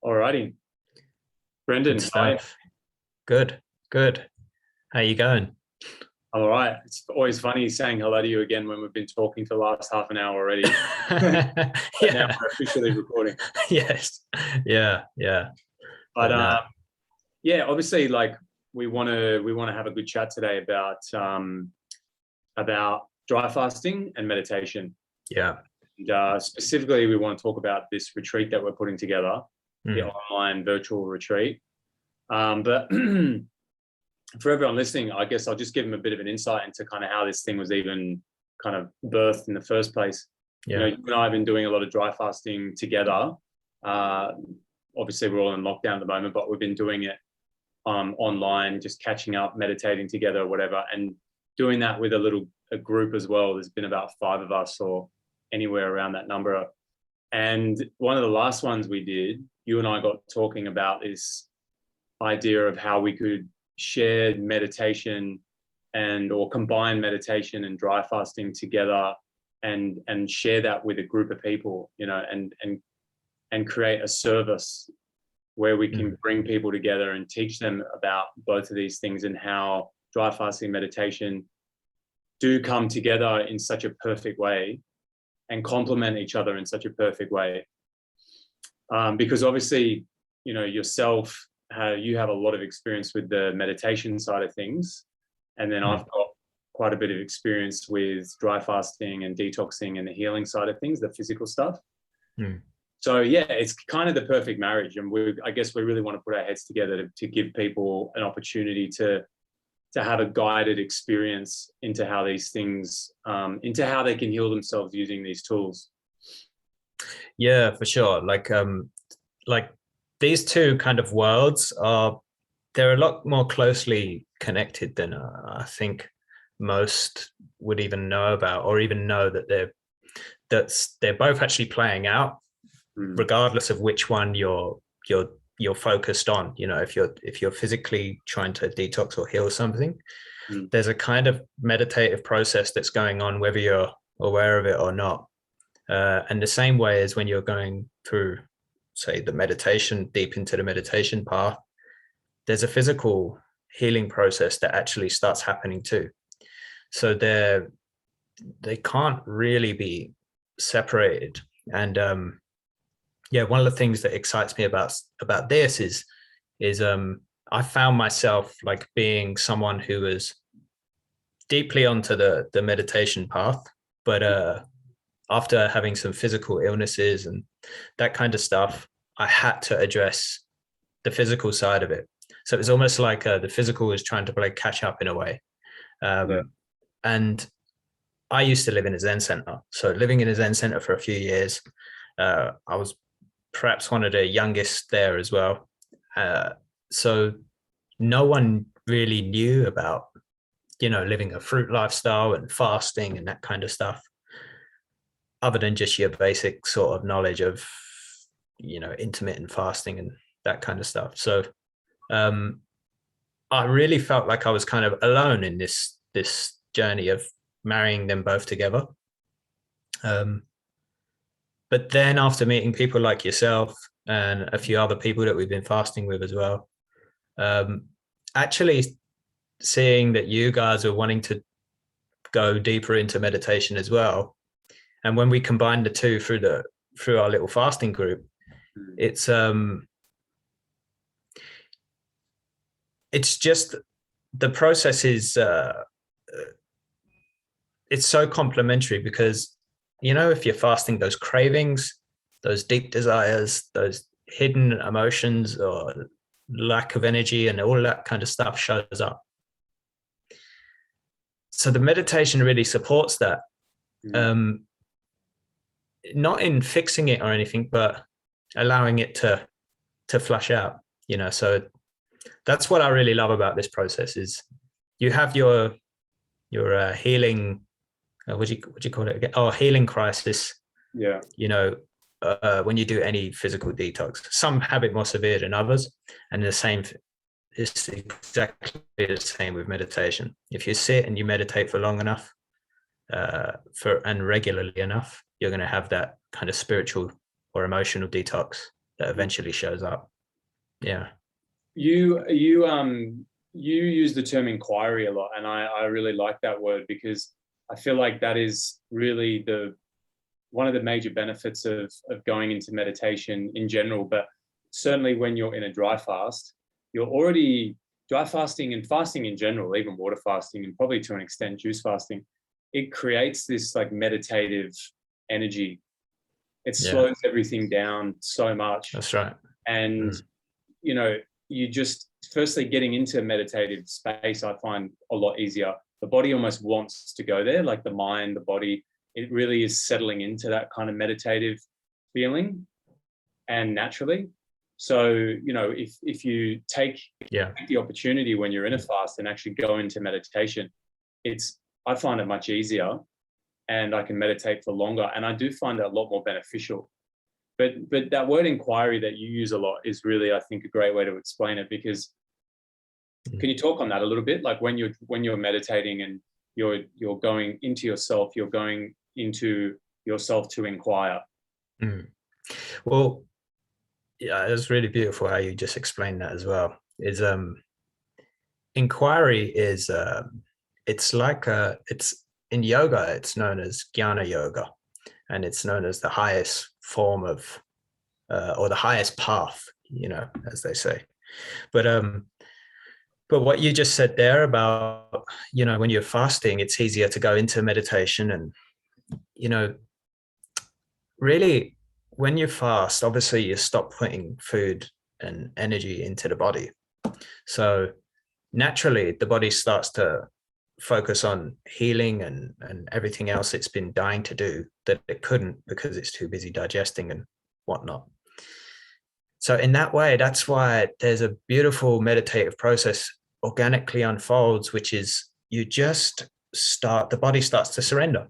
Alrighty. Brendan, Good stuff. Good, good. How you going? I'm all right. It's always funny saying hello to you again when we've been talking for the last half an hour already. But now Yeah. we're officially recording. Yes. Yeah. Yeah. But But no. yeah, obviously, like we want to have a good chat today about dry fasting and meditation. Yeah. And, specifically, we want to talk about this retreat that we're putting together, the Mm. online virtual retreat. But for everyone listening, I guess I'll just give them a bit of an insight into kind of how this thing was even kind of birthed in the first place. Yeah. You and I have been doing a lot of dry fasting together. Uh, Obviously, we're all in lockdown at the moment, but we've been doing it online, just catching up, meditating together, or whatever, and doing that with a group as well. There's been about 5 of us, or anywhere around that number. And one of the last ones we did, you and I got talking about this idea of how we could share meditation and or combine meditation and dry fasting together and share that with a group of people, and create a service where we can Mm. bring people together and teach them about both of these things and how dry fasting and meditation do come together in such a perfect way and complement each other in such a perfect way. Because obviously, yourself, you have a lot of experience with the meditation side of things. And then Mm. I've got quite a bit of experience with dry fasting and detoxing and the healing side of things, the physical stuff. Mm. So yeah, it's kind of the perfect marriage. And I guess we really want to put our heads together to give people an opportunity to have a guided experience into how these things, into how they can heal themselves using these tools. Yeah, for sure. Like these two kind of worlds they're a lot more closely connected than I think most would even know about, or even know that they're both actually playing out, Mm. regardless of which one you're focused on. If you're physically trying to detox or heal something, Mm. there's a kind of meditative process that's going on whether you're aware of it or not. And the same way as when you're going through, say, the meditation, deep into the meditation path, there's a physical healing process that actually starts happening too. So they can't really be separated. And yeah, one of the things that excites me about this is I found myself like being someone who was deeply onto the meditation path, but after having some physical illnesses and that kind of stuff, I had to address the physical side of it. So it was almost like the physical was trying to play catch up in a way. Yeah. And I used to live in a Zen center. So living in a Zen center for a few years, I was perhaps one of the youngest there as well. So no one really knew about, living a fruit lifestyle and fasting and that kind of stuff, other than just your basic sort of knowledge of, intermittent fasting and that kind of stuff. So um, I really felt like I was kind of alone in this journey of marrying them both together. Um, but then after meeting people like yourself and a few other people that we've been fasting with as well, um, actually seeing that you guys are wanting to go deeper into meditation as well, and when we combine the two through our little fasting group, Mm. it's just the process is it's so complementary because if you're fasting, those cravings, those deep desires, those hidden emotions or lack of energy and all that kind of stuff shows up. So the meditation really supports that. Mm. um, Not in fixing it or anything, but allowing it to flush out. So that's what I really love about this process is you have your healing. What do you call it again? Oh, healing crisis. Yeah. When you do any physical detox, some have it more severe than others, and the same. It's exactly the same with meditation. If you sit and you meditate for long enough, and regularly enough, you're going to have that kind of spiritual or emotional detox that eventually shows up. Yeah. You use the term inquiry a lot, and I really like that word, because I feel like that is really one of the major benefits of going into meditation in general, but certainly when you're in a dry fast, you're already dry fasting, and fasting in general, even water fasting, and probably to an extent juice fasting, it creates this like meditative energy. It slows everything down so much. That's right. And you know, you just, firstly, getting into a meditative space, I find a lot easier. The body almost wants to go there, like the mind, the body, it really is settling into that kind of meditative feeling, and naturally. So, you know, if you take the opportunity when you're in a fast and actually go into meditation, I find it much easier, and I can meditate for longer. And I do find it a lot more beneficial. But that word inquiry that you use a lot is really, I think, a great way to explain it, because can you talk on that a little bit? Like when you're meditating and you're going into yourself, you're going into yourself to inquire. Well, yeah, it was really beautiful how you just explained that as well. Is inquiry is it's like it's in yoga, it's known as jnana yoga, and it's known as the highest form of or the highest path, you know, as they say. But what you just said there about, you know, when you're fasting, it's easier to go into meditation. And, you know, really, when you fast, obviously you stop putting food and energy into the body. So naturally, the body starts to focus on healing and everything else it's been dying to do that it couldn't because it's too busy digesting and whatnot. So in that way, that's why there's a beautiful meditative process organically unfolds, which is you just the body starts to surrender.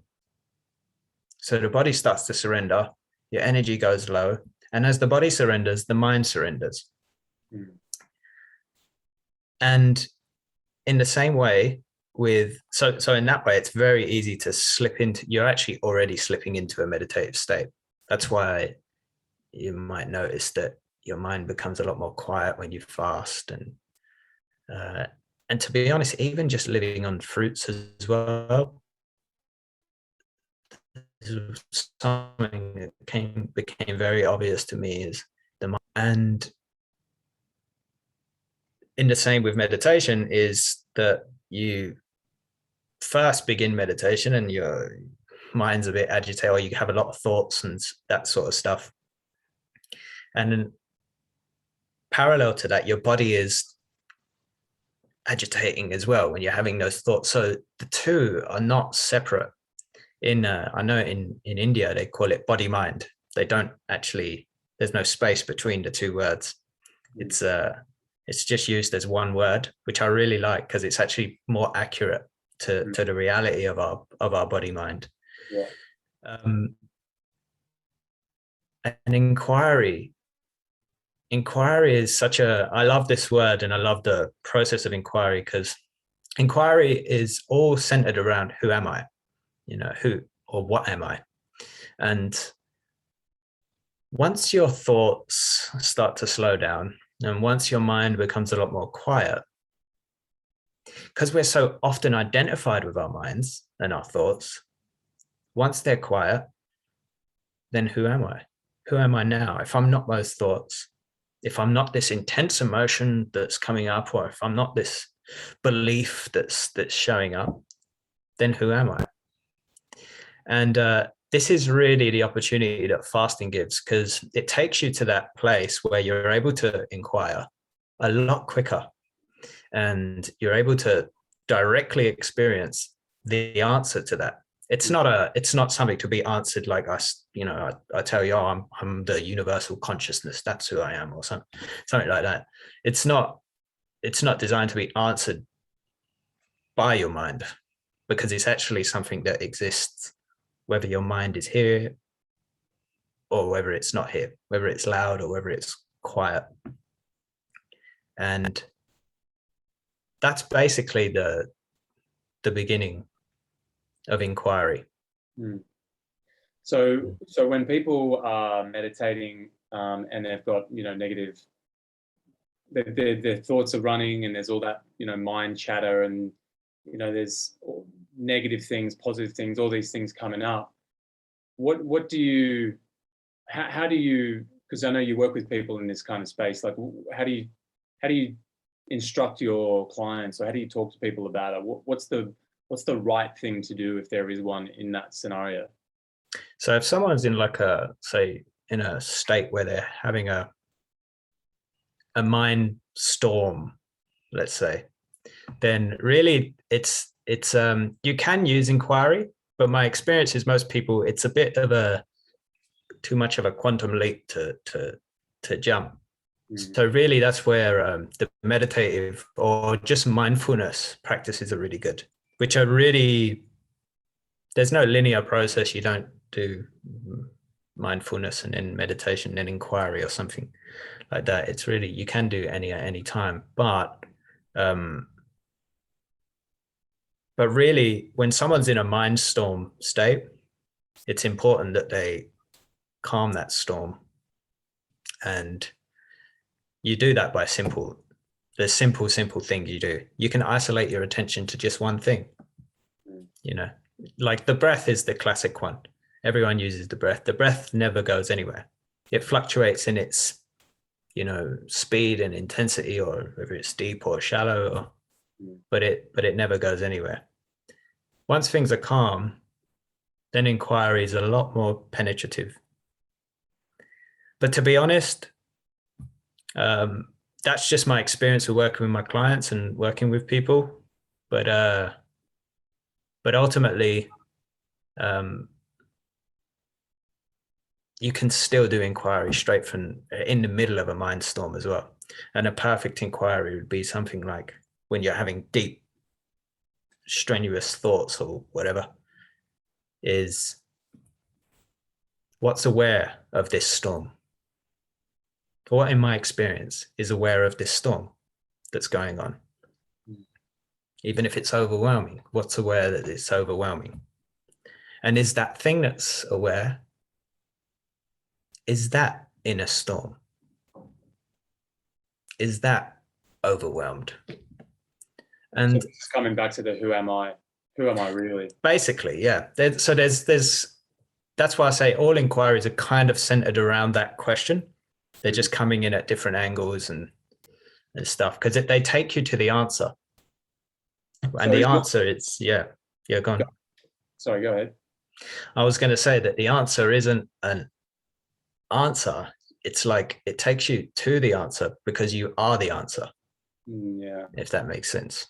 So the body starts to surrender, your energy goes low. And as the body surrenders, the mind surrenders. And in the same way so in that way, it's very easy to slip into, you're actually already slipping into a meditative state. That's why you might notice that your mind becomes a lot more quiet when you fast. And to be honest, even just living on fruits as well, something that became very obvious to me is the mind. And in the same with meditation is that you first begin meditation and your mind's a bit agitated, or you have a lot of thoughts and that sort of stuff. And then parallel to that, your body is agitating as well when you're having those thoughts. So the two are not separate. I know in India, they call it body mind. They don't actually, there's no space between the two words. It's just used as one word, which I really like because it's actually more accurate to the reality of our body mind. And inquiry is I love this word, and I love the process of inquiry, because inquiry is all centered around who am I, you know, who or what am I? And once your thoughts start to slow down, and once your mind becomes a lot more quiet, because we're so often identified with our minds and our thoughts, once they're quiet, then who am I? Who am I now? If I'm not those thoughts, if I'm not this intense emotion that's coming up, or if I'm not this belief that's showing up, then who am I? And this is really the opportunity that fasting gives, because it takes you to that place where you're able to inquire a lot quicker, and you're able to directly experience the answer to that. It's not something to be answered like us, you know, I tell you, oh, I'm the universal consciousness, that's who I am, or something like that. It's not designed to be answered by your mind, because it's actually something that exists, whether your mind is here or whether it's not here, whether it's loud or whether it's quiet. And that's basically the beginning of inquiry. So when people are meditating and they've got, negative, their thoughts are running, and there's all that, mind chatter, and, there's negative things, positive things, all these things coming up. What do you, how do you, because I know you work with people in this kind of space, like how do you instruct your clients, or how do you talk to people about it? What's the right thing to do if there is one in that scenario? So if someone's in like say in a state where they're having a mind storm, let's say, then really it's you can use inquiry, but my experience is most people, it's a bit of a too much of a quantum leap to jump. So really that's where the meditative or just mindfulness practices are really good, which are really, there's no linear process. You don't do mindfulness and then meditation and then inquiry or something like that. It's really, you can do any at any time, but really when someone's in a mind storm state, it's important that they calm that storm. And you do that by the simple thing you do. You can isolate your attention to just one thing. Like the breath is the classic one. Everyone uses the breath. The breath never goes anywhere. It fluctuates in its, speed and intensity, or whether it's deep or shallow, but it never goes anywhere. Once things are calm, then inquiry is a lot more penetrative. But to be honest, that's just my experience of working with my clients and working with people. But ultimately, you can still do inquiry straight from in the middle of a mind storm as well. And a perfect inquiry would be something like when you're having deep, strenuous thoughts or whatever, is what's aware of this storm? What in my experience is aware of this storm that's going on? Even if it's overwhelming, what's aware that it's overwhelming? And is that thing that's aware, is that in a storm? Is that overwhelmed? And so it's coming back to the who am I really? Basically, yeah. So there's that's why I say all inquiries are kind of centered around that question. They're just coming in at different angles and stuff, because they take you to the answer. And the answer is, go on. Sorry, go ahead. I was going to say that the answer isn't an answer. It's like it takes you to the answer because you are the answer. Yeah. If that makes sense.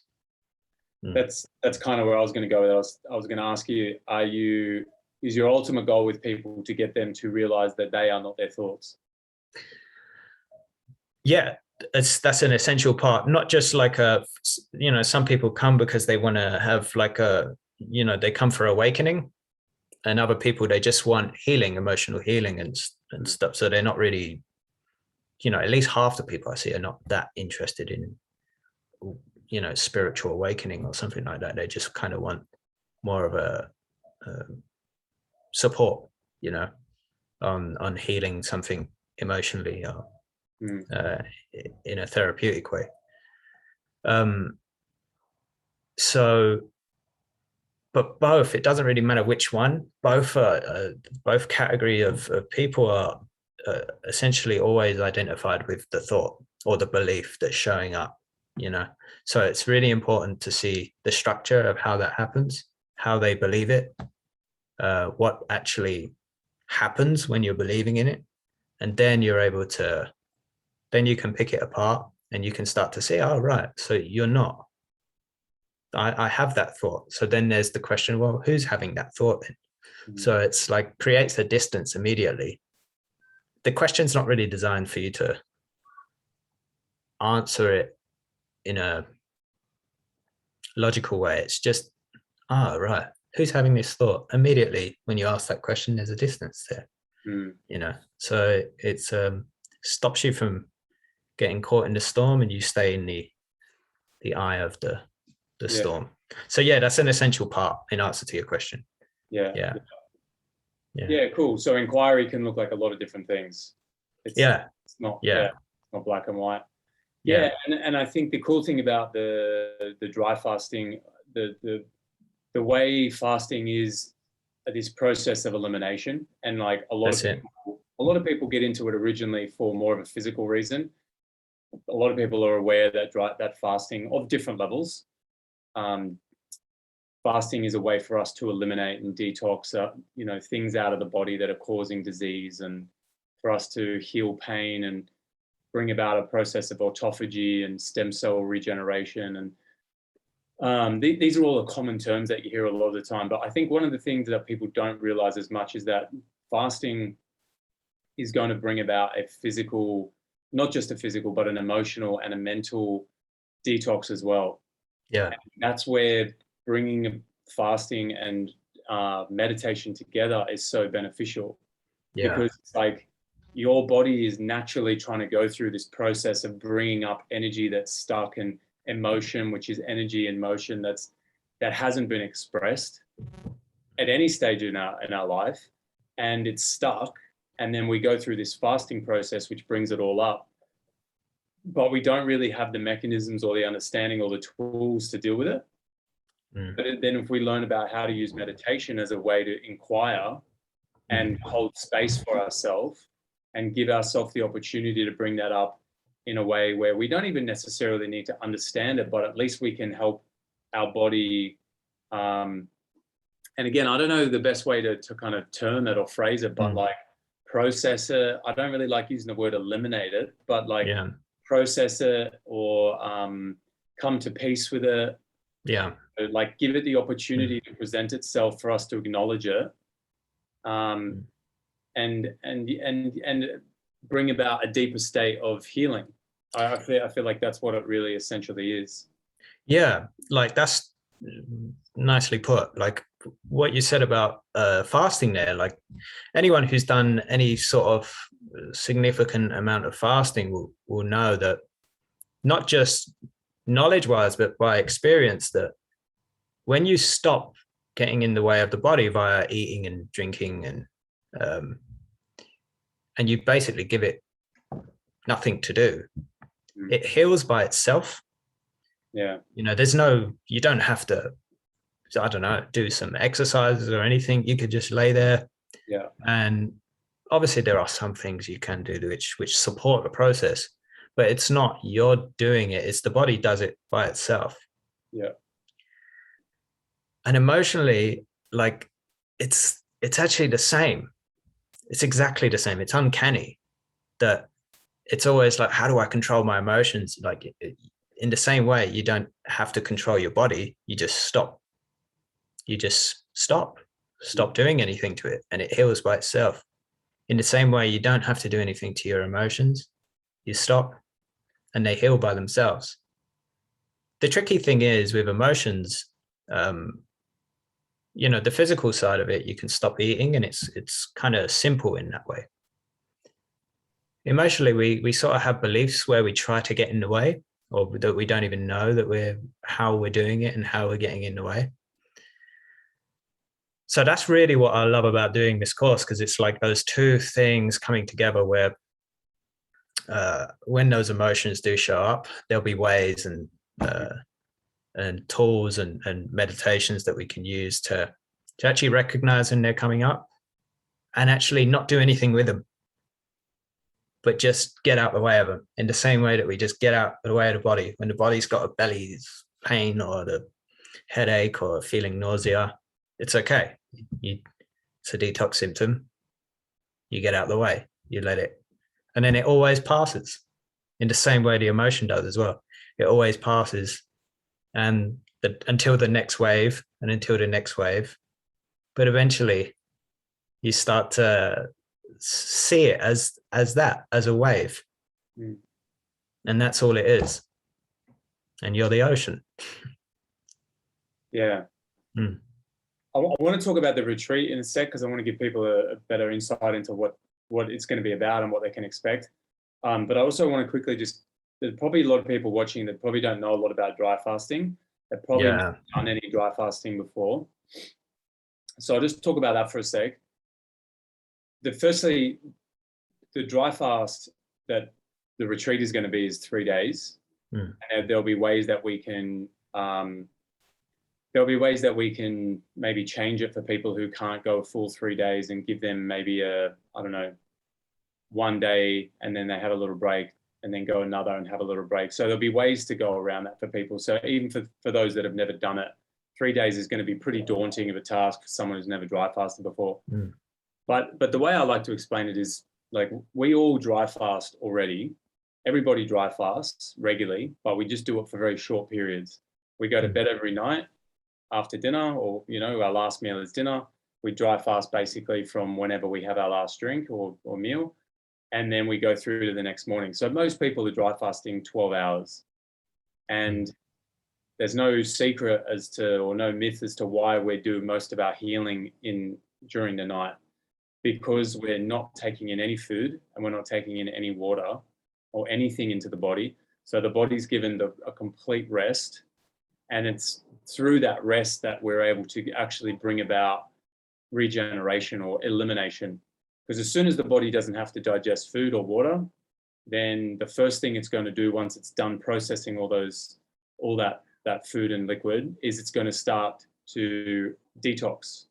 That's kind of where I was going to go with it. I was going to ask you, is your ultimate goal with people to get them to realize that they are not their thoughts? Yeah, that's an essential part. Not just like some people come because they want to have like they come for awakening, and other people, they just want healing, emotional healing and stuff. So they're not really, at least half the people I see are not that interested in, spiritual awakening or something like that. They just kind of want more of a support, on healing something emotionally or in a therapeutic way. But both, it doesn't really matter which one. Both category of people are essentially always identified with the thought or the belief that's showing up. So it's really important to see the structure of how that happens, how they believe it, what actually happens when you're believing in it, and then you're able to, then you can pick it apart and you can start to see, oh, right, so you're not. I have that thought. So then there's the question, well, who's having that thought then? So it's like creates a distance immediately. The question's not really designed for you to answer it in a logical way. It's just, right, who's having this thought? Immediately when you ask that question, there's a distance there. So it's stops you from getting caught in the storm, and you stay in the eye of the storm. So that's an essential part in answer to your question. Yeah, cool. So inquiry can look like a lot of different things. It's not, yeah, it's not black and white. yeah. Yeah, and I think the cool thing about the dry fasting, the way fasting is this process of elimination, and like a That's it. lot of people get into it originally for more of a physical reason. A lot of people are aware that fasting of different levels, um, fasting is a way for us to eliminate and detox, things out of the body that are causing disease, and for us to heal pain and bring about a process of autophagy and stem cell regeneration. And these are all the common terms that you hear a lot of the time. But I think one of the things that people don't realize as much is that fasting is going to bring about a physical, not just a physical, but an emotional and a mental detox as well. Yeah, And that's where bringing fasting and meditation together is so beneficial, yeah, because it's like your body is naturally trying to go through this process of bringing up energy that's stuck, and emotion, which is energy and motion that hasn't been expressed at any stage in our life, and it's stuck. And then we go through this fasting process, which brings it all up, but we don't really have the mechanisms or the understanding or the tools to deal with it. But then if we learn about how to use meditation as a way to inquire and hold space for ourselves and give ourselves the opportunity to bring that up in a way where we don't even necessarily need to understand it, but at least we can help our body. And again, I don't know the best way to kind of term it or phrase it, but like process it. I don't really like using the word eliminate it, but like process it, or come to peace with it. Yeah. Like give it the opportunity to present itself for us to acknowledge it, and bring about a deeper state of healing. I feel like that's what it really essentially is. Yeah, like that's nicely put. Like what you said about fasting there, like anyone who's done any sort of significant amount of fasting will know that, not just knowledge wise, but by experience, that when you stop getting in the way of the body via eating and drinking, and you basically give it nothing to do, it heals by itself. Yeah. You don't have to, I don't know, do some exercises or anything. You could just lay there. Yeah. And obviously there are some things you can do which support the process, but it's not you're doing it, it's the body does it by itself. Yeah. And emotionally, like it's actually the same. It's exactly the same. It's uncanny that it's always like, how do I control my emotions? Like in the same way, you don't have to control your body. You just stop. You just stop doing anything to it, and it heals by itself. In the same way, you don't have to do anything to your emotions. You stop and they heal by themselves. The tricky thing is with emotions, the physical side of it, you can stop eating, and it's kind of simple in that way. Emotionally, we sort of have beliefs where we try to get in the way, or that we don't even know that how we're doing it and how we're getting in the way. So that's really what I love about doing this course, because it's like those two things coming together where when those emotions do show up, there'll be ways and tools and meditations that we can use to actually recognize when they're coming up and actually not do anything with them, but just get out the way of them, in the same way that we just get out the way of the body. When the body's got a belly pain or the headache or feeling nausea, it's okay. It's a detox symptom. You get out the way, you let it, and then it always passes, in the same way the emotion does as well. It always passes, and until the next wave and until the next wave. But eventually you start to see it as a wave. And that's all it is. And you're the ocean. Yeah. I want to talk about the retreat in a sec, because I want to give people a better insight into what it's going to be about and what they can expect. But I also want to quickly there's probably a lot of people watching that probably don't know a lot about dry fasting. They've probably not done any dry fasting before. So I'll just talk about that for a sec. Firstly, the dry fast that the retreat is going to be is 3 days. And there'll be ways that we can maybe change it for people who can't go a full 3 days, and give them maybe I don't know, 1 day and then they have a little break, and then go another and have a little break. So there'll be ways to go around that for people. So even for those that have never done it, 3 days is going to be pretty daunting of a task for someone who's never dry fasted before. But the way I like to explain it is, like, we all dry fast already. Everybody dry fasts regularly, but we just do it for very short periods. We go to bed every night after dinner, or, you know, our last meal is dinner. We dry fast basically from whenever we have our last drink or meal, and then we go through to the next morning. So most people are dry fasting 12 hours. And there's no secret as to, or no myth as to why we do most of our healing during the night, because we're not taking in any food and we're not taking in any water or anything into the body. So the body's given a complete rest, and it's through that rest that we're able to actually bring about regeneration or elimination. Because as soon as the body doesn't have to digest food or water, then the first thing it's going to do once it's done processing all that food and liquid is it's going to start to detox.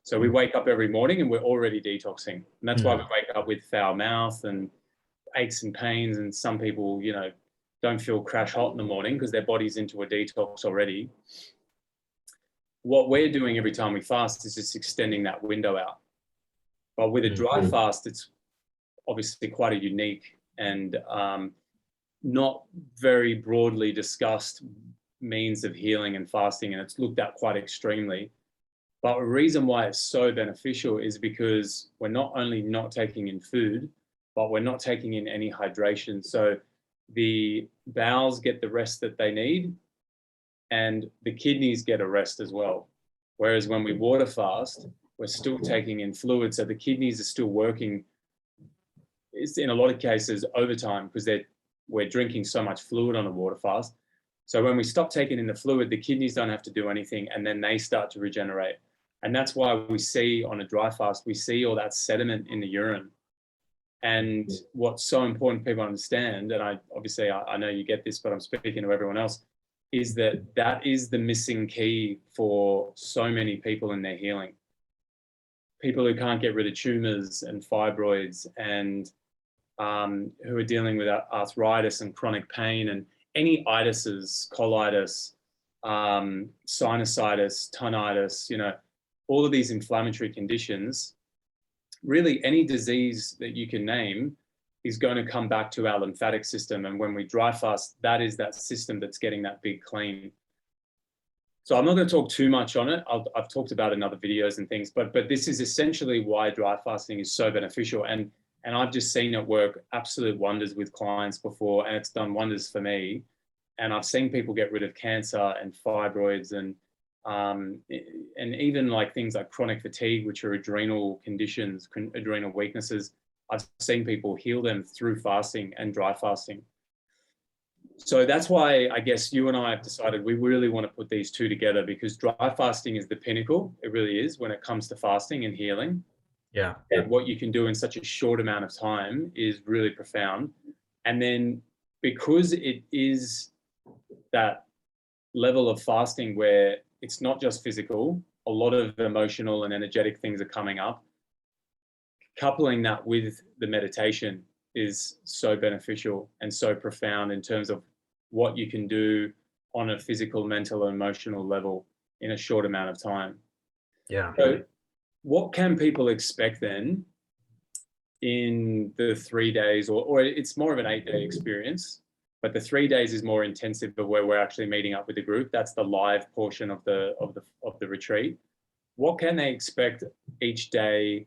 So we wake up every morning and we're already detoxing. And that's why we wake up with foul mouth and aches and pains. And some people, you know, don't feel crash hot in the morning because their body's into a detox already. What we're doing every time we fast is just extending that window out. But with a dry fast, it's obviously quite a unique and not very broadly discussed means of healing and fasting, and it's looked at quite extremely. But the reason why it's so beneficial is because we're not only not taking in food, but we're not taking in any hydration. So the bowels get the rest that they need, and the kidneys get a rest as well. Whereas when we water fast, we're still taking in fluid. So the kidneys are still working, it's in a lot of cases overtime, because we're drinking so much fluid on a water fast. So when we stop taking in the fluid, the kidneys don't have to do anything, and then they start to regenerate. And that's why we see on a dry fast, we see all that sediment in the urine. And what's so important people understand, and I know you get this, but I'm speaking to everyone else, is that is the missing key for so many people in their healing. People who can't get rid of tumors and fibroids, and who are dealing with arthritis and chronic pain and any itises, colitis, sinusitis, tonsillitis, you know, all of these inflammatory conditions. Really, any disease that you can name is going to come back to our lymphatic system. And when we dry fast, that is that system that's getting that big clean. So I'm not going to talk too much on it. I've talked about it in other videos and things, but this is essentially why dry fasting is so beneficial. And I've just seen it work absolute wonders with clients before, and it's done wonders for me. And I've seen people get rid of cancer and fibroids and even like things like chronic fatigue, which are adrenal conditions, adrenal weaknesses. I've seen people heal them through fasting and dry fasting. So that's why I guess you and I have decided we really want to put these two together, because dry fasting is the pinnacle. It really is when it comes to fasting and healing. Yeah. And what you can do in such a short amount of time is really profound. And then because it is that level of fasting where it's not just physical, a lot of emotional and energetic things are coming up. Coupling that with the meditation is so beneficial and so profound in terms of what you can do on a physical, mental, and emotional level in a short amount of time. Yeah. So what can people expect then in the 3 days, or it's more of an 8-day experience, but the 3 days is more intensive, but where we're actually meeting up with the group. That's the live portion of the retreat. What can they expect each day?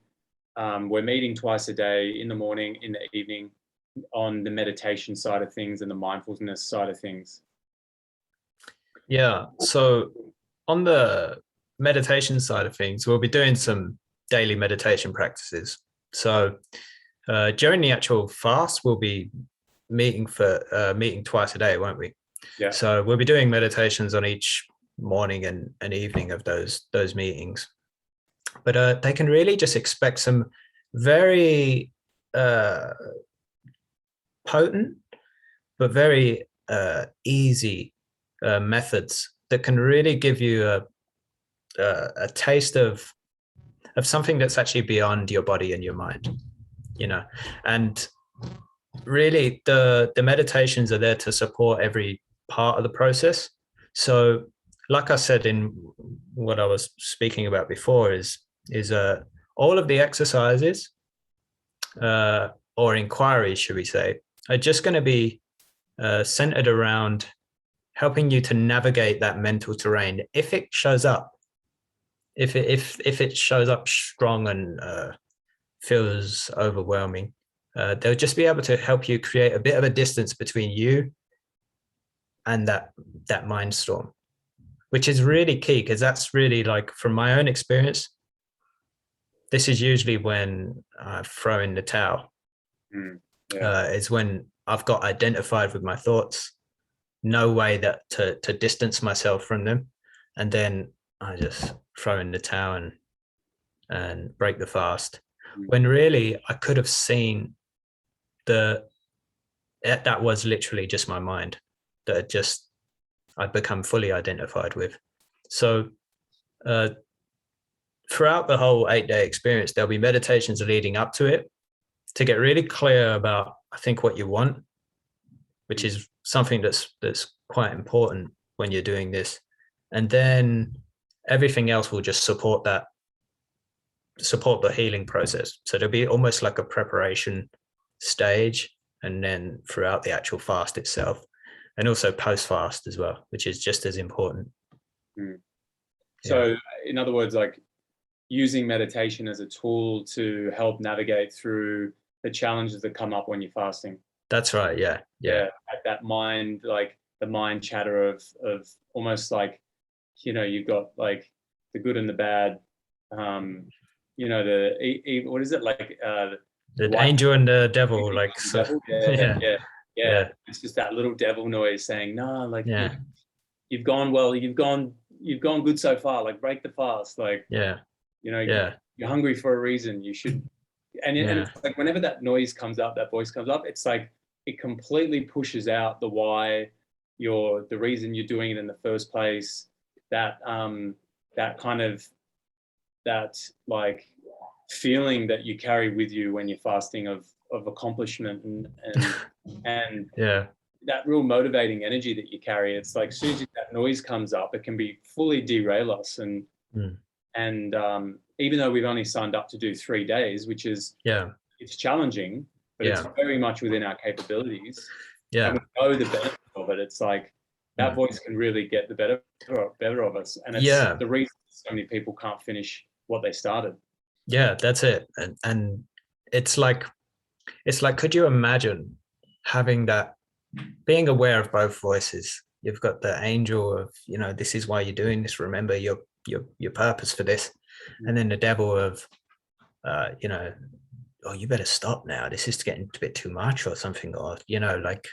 We're meeting twice a day, in the morning, in the evening, on the meditation side of things and the mindfulness side of things. Yeah. So on the meditation side of things, we'll be doing some daily meditation practices. So during the actual fast, we'll be meeting twice a day, won't we? Yeah. So we'll be doing meditations on each morning and evening of those meetings. But they can really just expect some very uh, potent but very easy methods that can really give you a taste of something that's actually beyond your body and your mind, and really the meditations are there to support every part of the process. So like I said in what I was speaking about before is all of the exercises or inquiries, should we say, are just going to be centered around helping you to navigate that mental terrain if it shows up. If it shows up strong and feels overwhelming, they'll just be able to help you create a bit of a distance between you and that mind storm, which is really key, because that's really, like, from my own experience, this is usually when I throw in the towel. Is when I've got identified with my thoughts, no way that to distance myself from them, and then I just throw in the towel and break the fast. When really I could have seen that was literally just my mind that I'd become fully identified with. So throughout the whole 8-day experience, there'll be meditations leading up to it to get really clear about, I think, what you want, which is something that's quite important when you're doing this. And then everything else will just support the healing process. So there'll be almost like a preparation stage, and then throughout the actual fast itself, and also post-fast as well, which is just as important. So in other words, like using meditation as a tool to help navigate through the challenges that come up when you're fasting. That's right. Yeah. That mind, like the mind chatter of almost like, you've got like the good and the bad, what is it, like the angel and the devil, like, so. Devil? Yeah. It's just that little devil noise saying, no, like, you've gone well, you've gone good so far, like break the fast, like, you're hungry for a reason, you should. And it's like whenever that noise comes up, that voice comes up, it's like it completely pushes out the why, the reason you're doing it in the first place, that kind of, that like feeling that you carry with you when you're fasting of accomplishment and that real motivating energy that you carry. It's like as soon as that noise comes up, it can be fully derail us. And even though we've only signed up to do 3 days, which is it's challenging, but it's very much within our capabilities. And we know the benefit of it. It's like that voice can really get the better of us, and it's the reason so many people can't finish what they started. That's it. And it's like, could you imagine having that, being aware of both voices? You've got the angel of, this is why you're doing this, remember your purpose for this. And then the devil of, oh, you better stop now, this is getting a bit too much or something, or, like,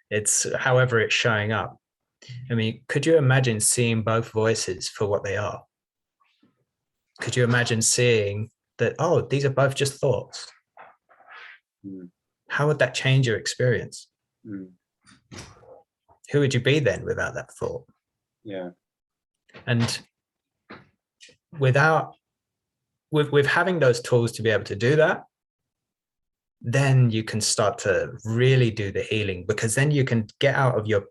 it's however it's showing up. I mean, could you imagine seeing both voices for what they are? Could you imagine seeing that, oh, these are both just thoughts? How would that change your experience? Who would you be then without that thought? And with having those tools to be able to do that, then you can start to really do the healing, because then you can get out of your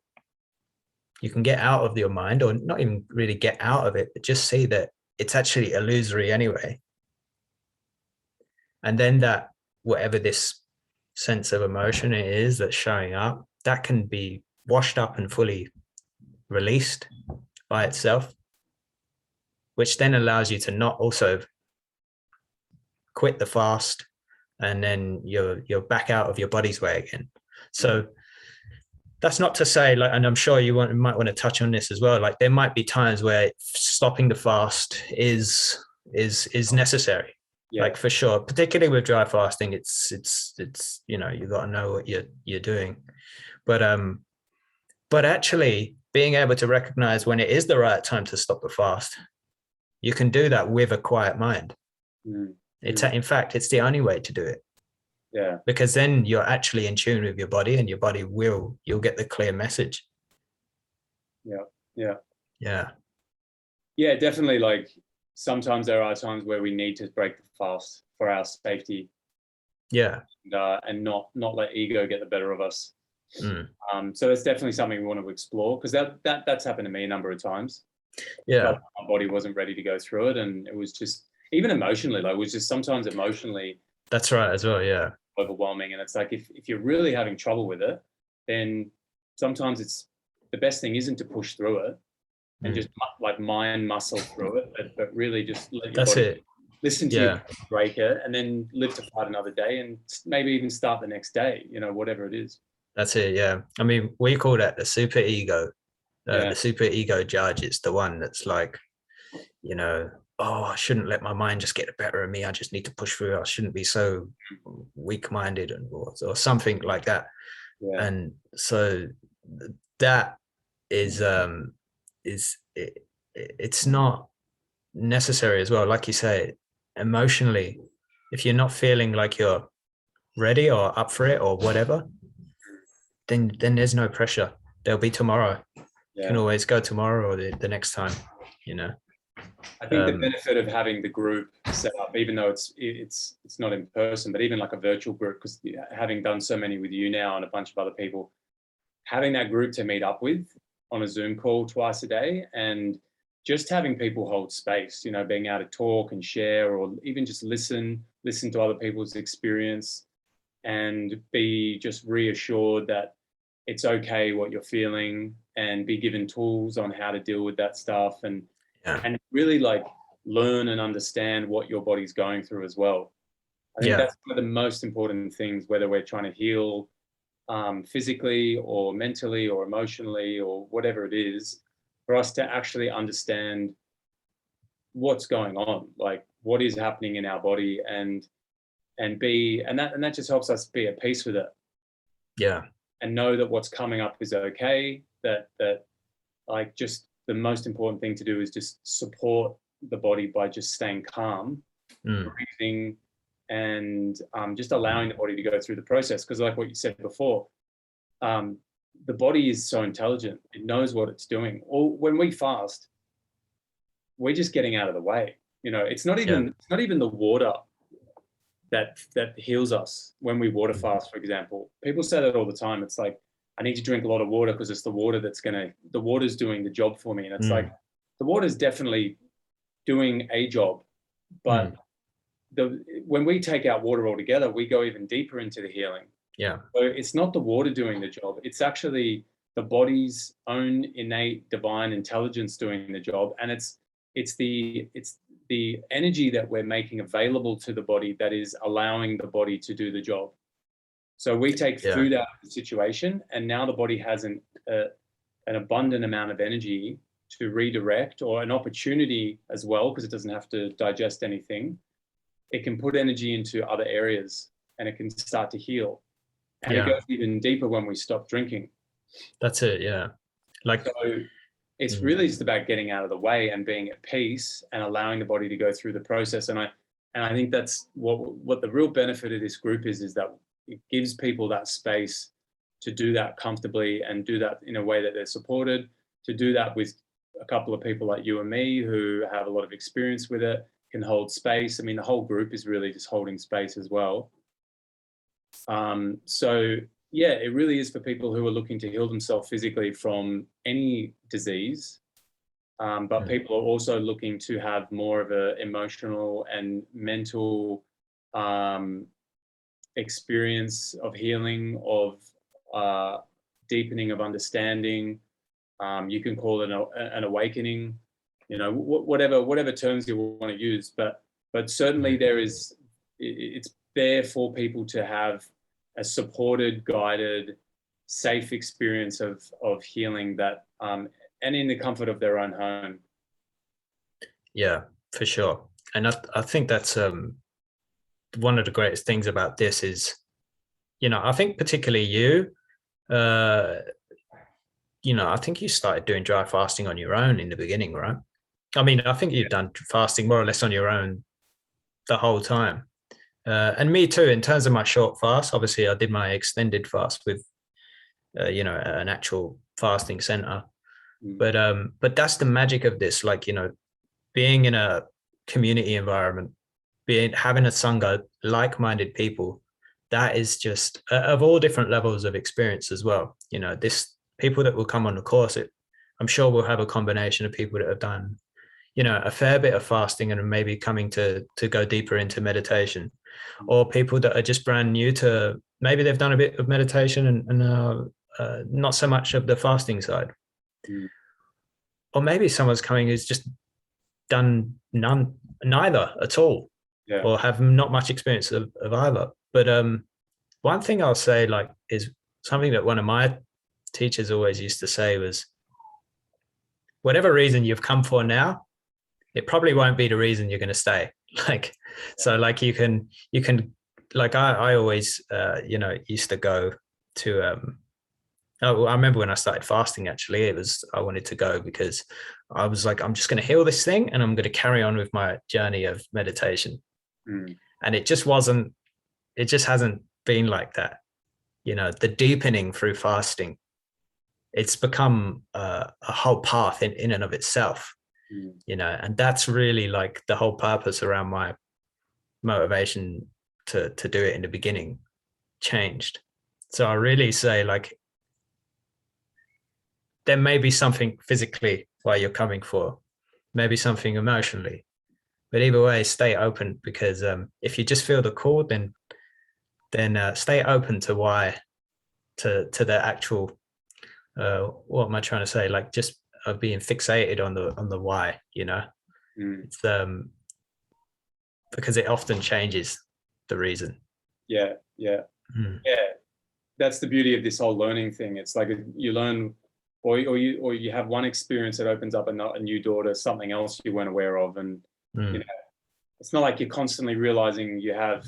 mind, or not even really get out of it, but just see that it's actually illusory anyway. And then that, whatever this sense of emotion it is that's showing up, that can be washed up and fully released by itself, which then allows you to not also quit the fast, and then you're back out of your body's way again. So that's not to say, like, and I'm sure you might want to touch on this as well, like there might be times where stopping the fast is necessary. Like, for sure, particularly with dry fasting, it's you got to know what you're doing, but actually being able to recognize when it is the right time to stop the fast, you can do that with a quiet mind. In fact, it's the only way to do it. Yeah. because then you're actually in tune with your body, and your body you'll get the clear message. Yeah. Yeah. Yeah. Yeah, definitely. Like sometimes there are times where we need to break the fast for our safety, Yeah. and not let ego get the better of us. Mm. So it's definitely something we want to explore, because that's happened to me a number of times. Yeah. Felt like my body wasn't ready to go through it, and it was just, even emotionally, like it was just sometimes emotionally That's right as well. Yeah. overwhelming. And it's like, if you're really having trouble with it, then sometimes it's the best thing isn't to push through it and just like mind muscle through it, but really just let your That's body it. listen to Yeah. you, break it, and then live to fight another day, and maybe even start the next day, whatever it is. That's it. Yeah. I mean, we call that the super ego. Yeah. The super ego judge. It's the one that's like, oh, I shouldn't let my mind just get the better of me. I just need to push through. I shouldn't be so weak-minded, or something like that. Yeah. And so that is it's not necessary as well. Like you say, emotionally, if you're not feeling like you're ready or up for it or whatever, then there's no pressure. There'll be tomorrow. You can always go tomorrow or the next time, I think the benefit of having the group set up, even though it's not in person, but even like a virtual group, because having done so many with you now and a bunch of other people, having that group to meet up with on a Zoom call twice a day, and just having people hold space, being able to talk and share, or even just listen to other people's experience, and be just reassured that it's okay what you're feeling, and be given tools on how to deal with that stuff, and really like learn and understand what your body's going through as well. I think that's one of the most important things, whether we're trying to heal physically or mentally or emotionally or whatever it is, for us to actually understand what's going on, like what is happening in our body, and that just helps us be at peace with it. Yeah. And know that what's coming up is okay, that like, just the most important thing to do is just support the body by just staying calm, breathing, and just allowing the body to go through the process. Because like what you said before, the body is so intelligent. It knows what it's doing. Or when we fast, we're just getting out of the way. It's not even the water that heals us when we water fast, for example. People say that all the time. It's like, I need to drink a lot of water because it's the water's doing the job for me. And it's like, the water's definitely doing a job, but when we take out water altogether, we go even deeper into the healing. Yeah. So it's not the water doing the job. It's actually the body's own innate divine intelligence doing the job. And it's the energy that we're making available to the body that is allowing the body to do the job. So we take food out of the situation, and now the body has an abundant amount of energy to redirect, or an opportunity as well, because it doesn't have to digest anything. It can put energy into other areas, and it can start to heal. And it goes even deeper when we stop drinking. That's it. Yeah. Like, so it's really just about getting out of the way and being at peace and allowing the body to go through the process. And I think that's what the real benefit of this group is that it gives people that space to do that comfortably, and do that in a way that they're supported, to do that with a couple of people like you and me who have a lot of experience with it, can hold space. I mean, the whole group is really just holding space as well. So yeah, it really is for people who are looking to heal themselves physically from any disease. But people are also looking to have more of an emotional and mental experience of healing, of deepening of understanding. You can call it an awakening, whatever terms you want to use. But certainly it's there for people to have a supported, guided, safe experience of healing, that and in the comfort of their own home. Yeah, for sure. And I think that's one of the greatest things about this is, I think particularly you, I think you started doing dry fasting on your own in the beginning, right? I mean, I think you've done fasting more or less on your own the whole time. And me too, in terms of my short fast. Obviously, I did my extended fast with, an actual fasting center. But that's the magic of this. Like, being in a community environment, having a sangha, like-minded people, that is just of all different levels of experience as well. This people that will come on the course, I'm sure we'll have a combination of people that have done, a fair bit of fasting and maybe coming to go deeper into meditation, or people that are just brand new to, maybe they've done a bit of meditation and not so much of the fasting side. Or maybe someone's coming who's just done neither at all, or have not much experience of either. But one thing I'll say, like, is something that one of my teachers always used to say was, whatever reason you've come for now, it probably won't be the reason you're going to stay. Like, so like you can, like I always, used to go to, I remember when I started fasting, actually, I wanted to go because I was like, I'm just going to heal this thing and I'm going to carry on with my journey of meditation. And it just hasn't been like that. The deepening through fasting, it's become a whole path in and of itself, and that's really like the whole purpose around my motivation to do it in the beginning changed. So I really say, like, there may be something physically why you're coming for, maybe something emotionally, but either way, stay open, because if you just feel the call, then stay open to why, to the actual, what am I trying to say? Like, just being fixated on the why, it's because it often changes the reason. Yeah. That's the beauty of this whole learning thing. It's like you learn, or you have one experience that opens up a new door to something else you weren't aware of, and it's not like you're constantly realizing you have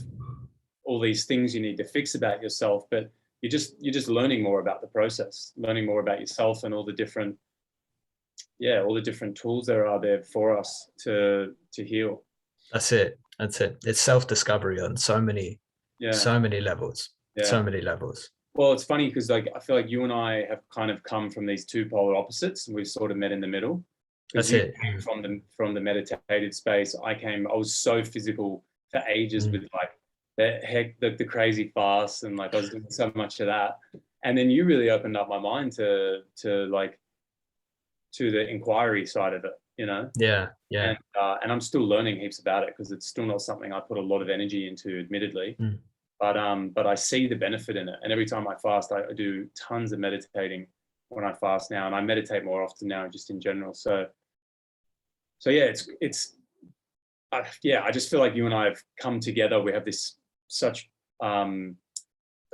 all these things you need to fix about yourself, but you're just learning more about the process, learning more about yourself and all the different tools there are there for us to heal. That's it. It's self-discovery on so many levels. So many levels. Well, it's funny because, like, I feel like you and I have kind of come from these two polar opposites, and we've sort of met in the middle. That's it. Came from the meditative space. I was so physical for ages with like the crazy fasts, and like I was doing so much of that. And then you really opened up my mind to the inquiry side of it, Yeah. And I'm still learning heaps about it, because it's still not something I put a lot of energy into, admittedly. But I see the benefit in it. And every time I fast, I do tons of meditating when I fast now, and I meditate more often now, just in general. So yeah, I just feel like you and I have come together. We have this such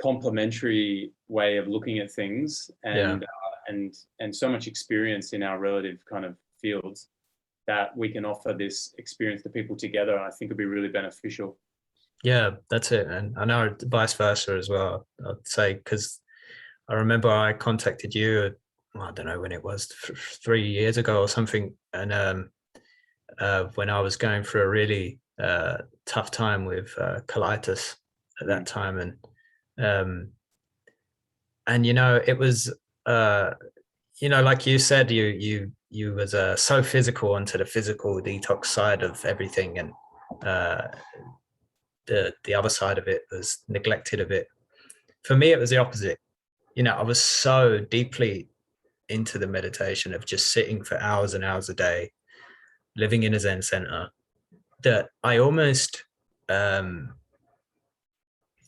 complementary way of looking at things, and so much experience in our relative kind of fields, that we can offer this experience to people together. And I think it'd be really beneficial. Yeah, that's it. And I know vice versa as well, I'd say, because I remember I contacted you, I don't know when it was, 3 years ago or something. And when I was going through a really tough time with colitis at that time. And it was, like you said, you was so physical onto the physical detox side of everything. And the other side of it was neglected a bit. For me, it was the opposite. I was so deeply into the meditation of just sitting for hours and hours a day, living in a Zen center, that I almost, it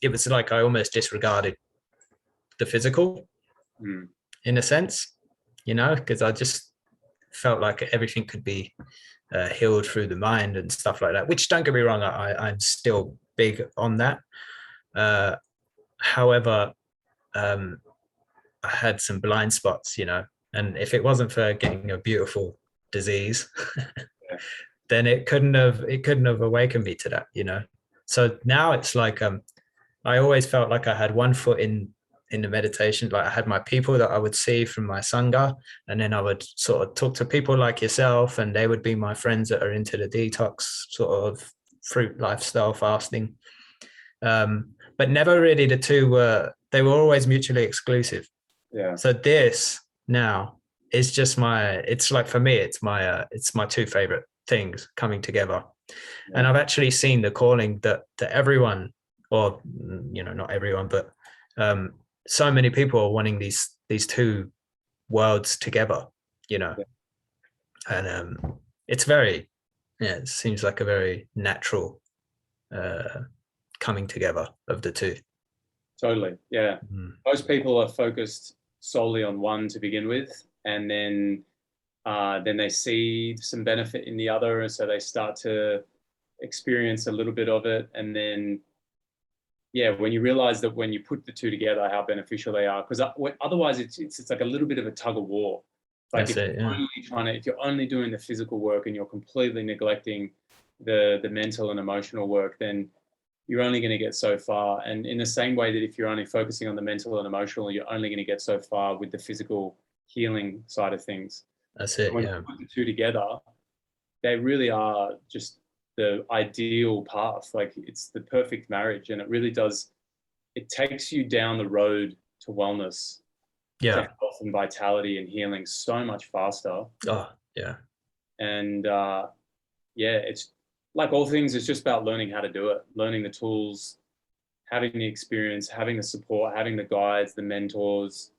was like I almost disregarded the physical in a sense, because I just felt like everything could be healed through the mind and stuff like that, which, don't get me wrong, I'm still big on that. However, I had some blind spots, and if it wasn't for getting a beautiful disease, then it couldn't have awakened me to that, So now it's like, I always felt like I had one foot in the meditation. Like, I had my people that I would see from my sangha, and then I would sort of talk to people like yourself, and they would be my friends that are into the detox sort of fruit lifestyle fasting. But never really the two were. They were always mutually exclusive. Yeah. So this now is just my. It's like for me, it's my two favorite things coming together. Yeah. And I've actually seen the calling that everyone, or not everyone, but so many people are wanting these two worlds together. Yeah. And it's very, it seems like a very natural coming together of the two. Totally. Yeah. Mm. Most people are focused solely on one to begin with, and then they see some benefit in the other, and so they start to experience a little bit of it, and then when you realize that when you put the two together, how beneficial they are, because otherwise it's like a little bit of a tug of war. Like That's it. Yeah. if you're only doing the physical work and you're completely neglecting the mental and emotional work, then you're only going to get so far. And in the same way that if you're only focusing on the mental and emotional, you're only going to get so far with the physical healing side of things. That's it. When Yeah. you put the two together, they really are just the ideal path. Like it's the perfect marriage, and it really does. It takes you down the road to wellness, to Yeah. health and vitality and healing so much faster. Oh, yeah. And it's like all things. It's just about learning how to do it, learning the tools, having the experience, having the support, having the guides, the mentors.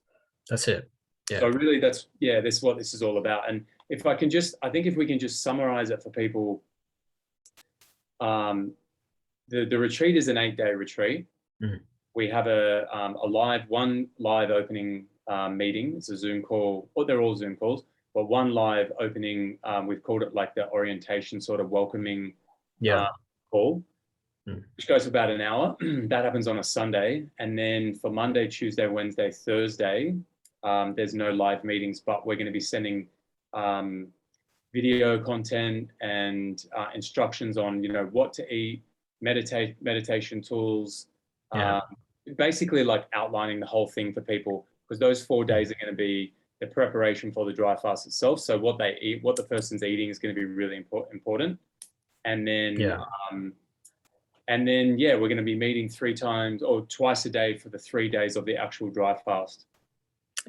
That's it. Yeah. So really, that's what this is all about. And if we can just summarize it for people, the retreat is an 8-day retreat. Mm. We have one live opening meeting. It's a Zoom call, or they're all Zoom calls, but one live opening. We've called it like the orientation sort of welcoming call, which goes for about an hour. That happens on a Sunday. And then for Monday, Tuesday, Wednesday, Thursday, there's no live meetings, but we're going to be sending video content and instructions on, what to eat, meditation tools, basically like outlining the whole thing for people, because those 4 days are going to be the preparation for the dry fast itself. So what they eat, what the person's eating is going to be really important. And then, we're going to be meeting 3 times or twice a day for the 3 days of the actual dry fast.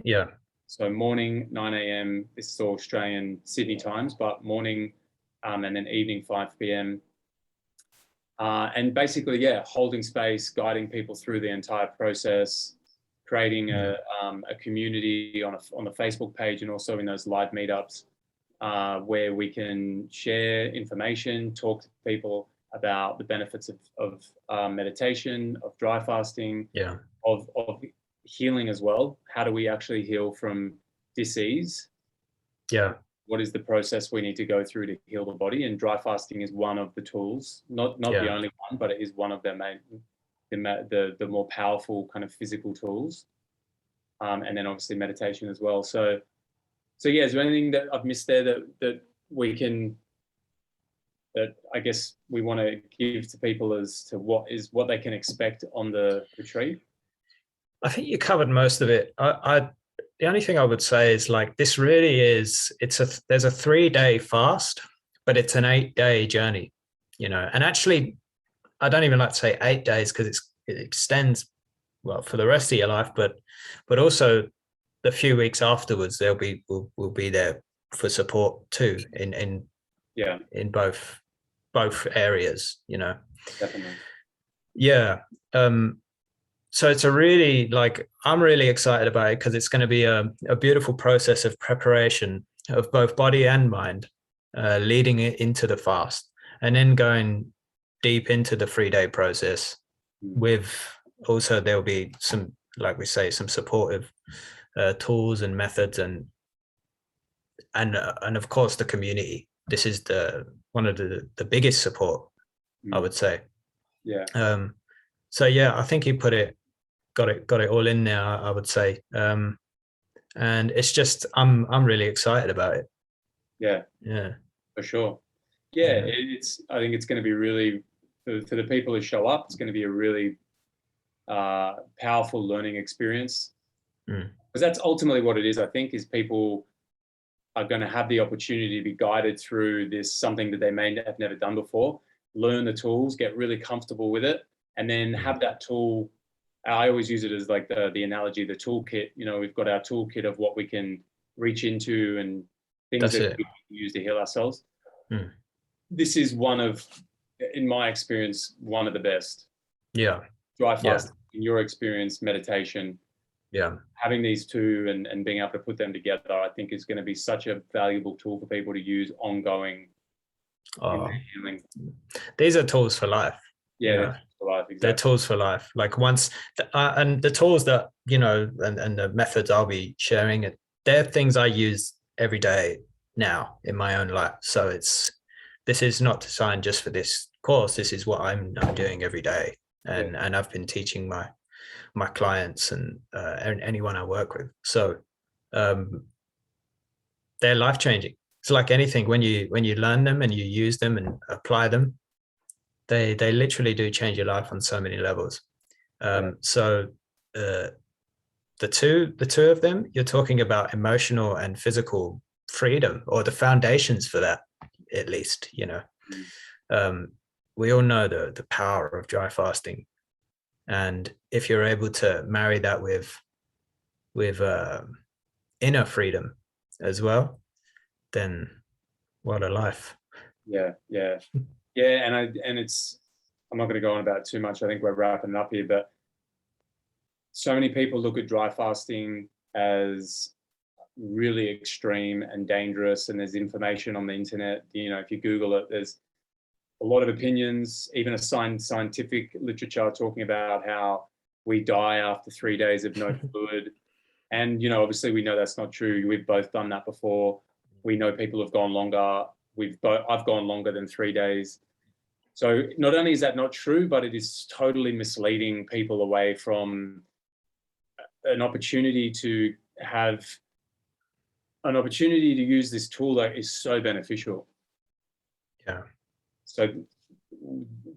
Yeah. So morning, 9 a.m. This is all Australian Sydney times, but morning, and then evening, 5 p.m. And basically, holding space, guiding people through the entire process, creating a community on the Facebook page and also in those live meetups, where we can share information, talk to people about the benefits of meditation, of dry fasting, of healing as well. How do we actually heal from disease? What is the process we need to go through to heal the body? And dry fasting is one of the tools, not the only one, but it is one of their main, the more powerful kind of physical tools. And then obviously meditation as well. So is there anything that I've missed there that I guess we want to give to people as to what they can expect on the retreat? I think you covered most of it. The only thing I would say is like, this really is, there's a 3-day fast, but it's an 8-day journey, and actually I don't even like to say 8 days, because it extends for the rest of your life, but also the few weeks afterwards, we'll be there for support too in both areas, Definitely. So it's a really, I'm really excited about it, because it's going to be a beautiful process of preparation of both body and mind, leading it into the fast, and then going deep into the 3-day process with also, there'll be some, like we say, some supportive tools and methods, and of course the community. This is one of the biggest support, I would say. I think you got it all in there, I would say. And it's just, I'm really excited about it. Yeah, for sure. I think it's going to be really, for the people who show up, it's going to be a really powerful learning experience, because that's ultimately what it is. I think is people are going to have the opportunity to be guided through this, something that they may have never done before, learn the tools, get really comfortable with it, and then have that tool. I always use it as like the analogy, the toolkit. You know, we've got our toolkit of what we can reach into and things that we can use to heal ourselves. This is one of, in my experience, one of the best. Yeah. Dry fasting, in your experience, meditation. Yeah. Having these two and being able to put them together, I think is going to be such a valuable tool for people to use ongoing in their healing. These are tools for life. Yeah, for life, exactly. They're tools for life. Like once, and the tools that, you know, and the methods I'll be sharing, they're things I use every day now in my own life. So this is not designed just for this course. This is what I'm doing every day. And I've been teaching my clients and anyone I work with. So they're life-changing. It's like anything, when you learn them and you use them and apply them, they literally do change your life on so many levels. So the two of them, you're talking about emotional and physical freedom, or the foundations for that, at least, you know. We all know the power of dry fasting, and if you're able to marry that with inner freedom as well, then what a life. Yeah. And it's, I'm not going to go on about it too much. I think we're wrapping it up here, but so many people look at dry fasting as really extreme and dangerous, and there's information on the internet, you know, if you Google it, there's a lot of opinions, even a scientific literature talking about how we die after 3 days of no fluid. And, you know, obviously we know that's not true. We've both done that before. We know people have gone longer. I've gone longer than 3 days. So not only is that not true, but it is totally misleading people away from an opportunity to use this tool that is so beneficial. Yeah. So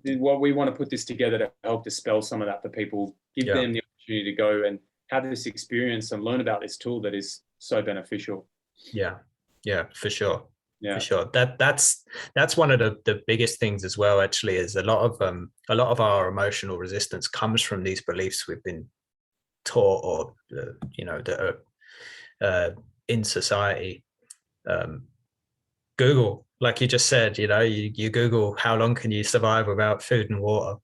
what we want to put this together to help dispel some of that for people, give them the opportunity to go and have this experience and learn about this tool that is so beneficial. Yeah, for sure. Yeah, for sure. That's one of the biggest things as well, actually, is a lot of our emotional resistance comes from these beliefs we've been taught, or you know, that are in society. Google, like you just said, you know, you Google how long can you survive without food and water,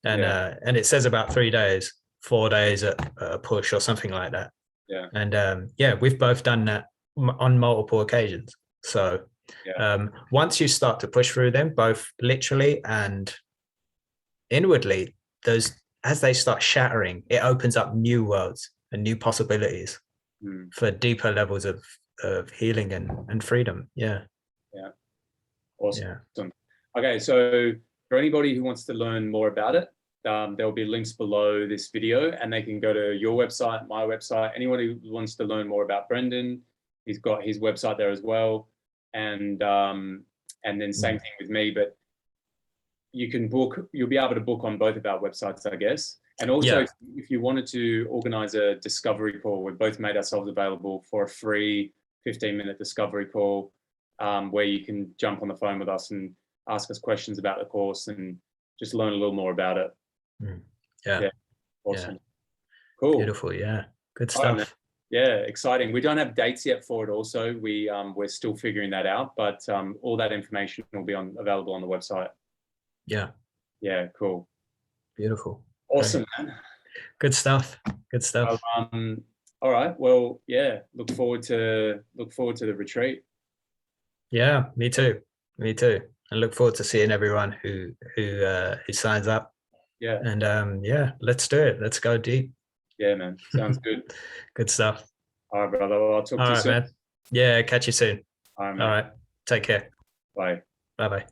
and it says about 3 days, 4 days at a push, or something like that. And we've both done that on multiple occasions. So once you start to push through them, both literally and inwardly, those, as they start shattering, it opens up new worlds and new possibilities for deeper levels of healing and freedom. Awesome. Okay, so for anybody who wants to learn more about it, there'll be links below this video, and they can go to your website, my website. Anyone who wants to learn more about Brendan, he's got his website there as well. And then same thing with me, but you'll be able to book on both of our websites, I guess. And also, if you wanted to organize a discovery call, we've both made ourselves available for a free 15-minute discovery call, where you can jump on the phone with us and ask us questions about the course and just learn a little more about it. Awesome. Cool. Beautiful. Good stuff. Exciting. We don't have dates yet for it. Also, we're still figuring that out, but all that information will be available on the website. Cool. Beautiful. Awesome, man. Good stuff. All right. Well, look forward to the retreat. Me too. I look forward to seeing everyone who signs up. And let's do it. Let's go deep. Yeah, man. Sounds good. Good stuff. All right, brother. Well, I'll talk to you soon. Man. Yeah, catch you soon. All right, man. All right. Take care. Bye. Bye-bye.